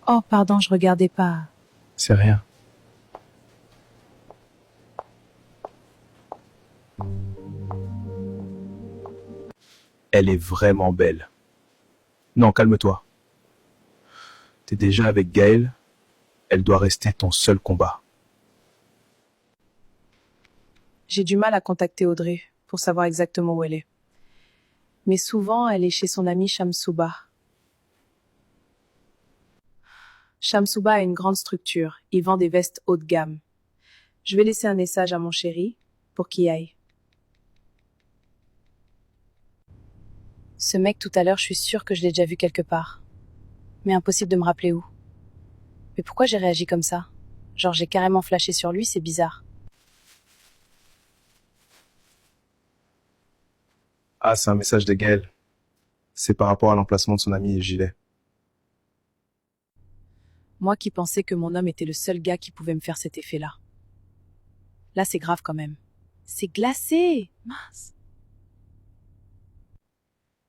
Oh, pardon, je regardais pas. C'est rien. Elle est vraiment belle. Non, calme-toi. T'es déjà avec Gaëlle. Elle doit rester ton seul combat. J'ai du mal à contacter Audrey pour savoir exactement où elle est. Mais souvent, elle est chez son ami Shamsouba. Shamsouba a une grande structure. Il vend des vestes haut de gamme. Je vais laisser un message à mon chéri pour qu'il y aille. Ce mec tout à l'heure, je suis sûre que je l'ai déjà vu quelque part. Mais impossible de me rappeler où. Mais pourquoi j'ai réagi comme ça? Genre j'ai carrément flashé sur lui, c'est bizarre. Ah, c'est un message de Gaëlle. C'est par rapport à l'emplacement de son ami Gilet. Moi qui pensais que mon homme était le seul gars qui pouvait me faire cet effet-là. Là, c'est grave quand même. C'est glacé! Mince!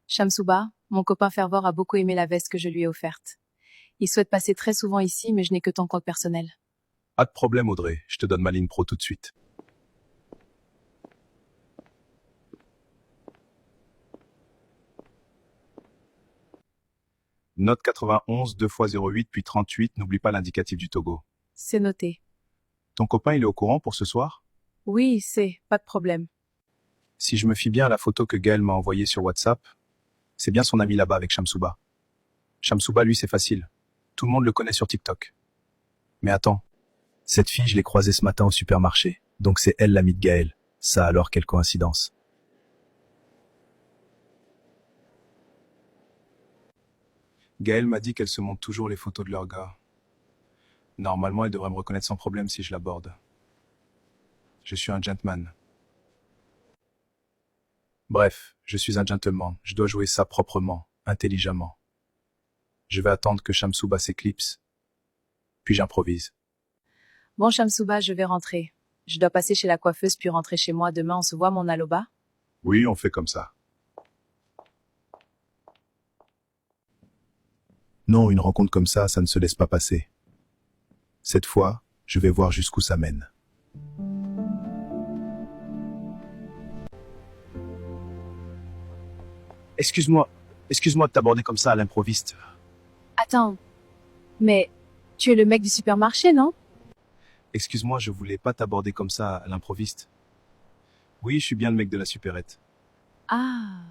Shamsouba, mon copain fervor a beaucoup aimé la veste que je lui ai offerte. Il souhaite passer très souvent ici, mais je n'ai que ton compte personnel. Pas de problème, Audrey. Je te donne ma ligne pro tout de suite. Note 91, 2x08, puis 38. N'oublie pas l'indicatif du Togo. C'est noté. Ton copain, il est au courant pour ce soir? Oui, pas de problème. Si je me fie bien à la photo que Gaëlle m'a envoyée sur WhatsApp, c'est bien son ami là-bas avec Shamsouba. Shamsouba, lui, c'est facile. Tout le monde le connaît sur TikTok. Mais attends, cette fille, je l'ai croisée ce matin au supermarché. Donc c'est elle l'amie de Gaëlle. Ça alors, quelle coïncidence. Gaëlle m'a dit qu'elle se montre toujours les photos de leur gars. Normalement, elle devrait me reconnaître sans problème si je l'aborde. Je suis un gentleman. Bref, je suis un gentleman. Je dois jouer ça proprement, intelligemment. Je vais attendre que Shamsouba s'éclipse. Puis j'improvise. Bon, Shamsouba, je vais rentrer. Je dois passer chez la coiffeuse puis rentrer chez moi. Demain, on se voit, mon aloba? Oui, on fait comme ça. Non, une rencontre comme ça ne se laisse pas passer. Cette fois, je vais voir jusqu'où ça mène. Excuse-moi de t'aborder comme ça à l'improviste. Attends, mais tu es le mec du supermarché, non? Excuse-moi, je voulais pas t'aborder comme ça à l'improviste. Oui, je suis bien le mec de la supérette. Ah,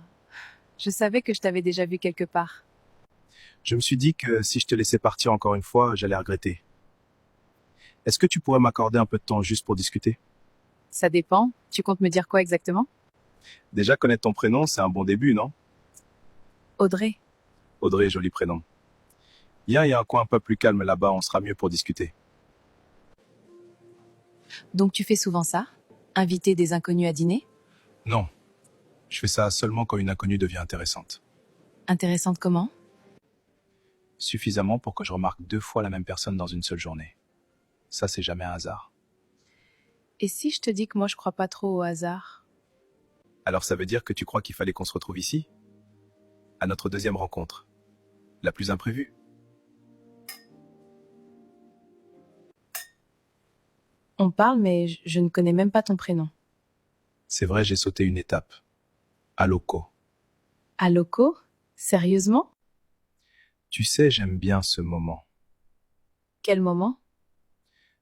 je savais que je t'avais déjà vu quelque part. Je me suis dit que si je te laissais partir encore une fois, j'allais regretter. Est-ce que tu pourrais m'accorder un peu de temps juste pour discuter? Ça dépend. Tu comptes me dire quoi exactement? Déjà, connaître ton prénom, c'est un bon début, non? Audrey. Audrey, joli prénom. Viens, il y a un coin un peu plus calme là-bas, on sera mieux pour discuter. Donc tu fais souvent ça? Inviter des inconnus à dîner? Non, je fais ça seulement quand une inconnue devient intéressante. Intéressante comment? Suffisamment pour que je remarque 2 fois la même personne dans une seule journée. Ça, c'est jamais un hasard. Et si je te dis que moi je crois pas trop au hasard? Alors ça veut dire que tu crois qu'il fallait qu'on se retrouve ici? À notre deuxième rencontre. La plus imprévue. On parle, mais je ne connais même pas ton prénom. C'est vrai, j'ai sauté une étape. À loco. À loco? Sérieusement? Tu sais, j'aime bien ce moment. Quel moment?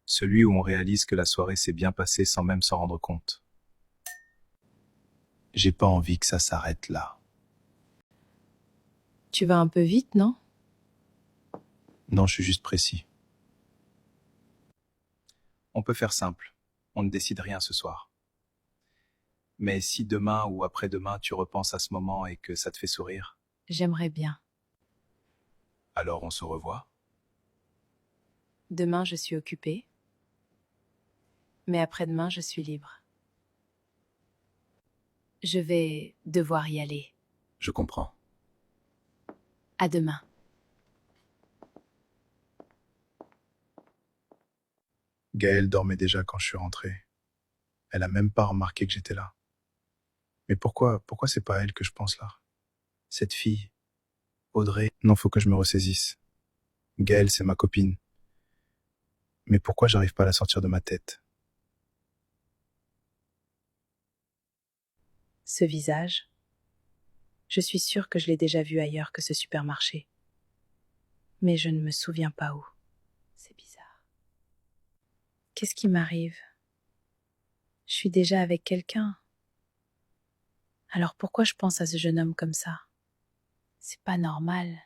Celui où on réalise que la soirée s'est bien passée sans même s'en rendre compte. J'ai pas envie que ça s'arrête là. Tu vas un peu vite, non? Non, je suis juste précis. On peut faire simple. On ne décide rien ce soir. Mais si demain ou après-demain tu repenses à ce moment et que ça te fait sourire, J'aimerais bien. alors on se revoit. Demain, je suis occupée. Mais après-demain, je suis libre. Je vais devoir y aller. Je comprends. À demain. Gaëlle dormait déjà quand je suis rentré. Elle a même pas remarqué que j'étais là. Mais pourquoi c'est pas à elle que je pense là? Cette fille, Audrey, non, faut que je me ressaisisse. Gaëlle, c'est ma copine. Mais pourquoi j'arrive pas à la sortir de ma tête? Ce visage, je suis sûre que je l'ai déjà vu ailleurs que ce supermarché. Mais je ne me souviens pas où. C'est bizarre. Qu'est-ce qui m'arrive? Je suis déjà avec quelqu'un. Alors pourquoi je pense à ce jeune homme comme ça? C'est pas normal.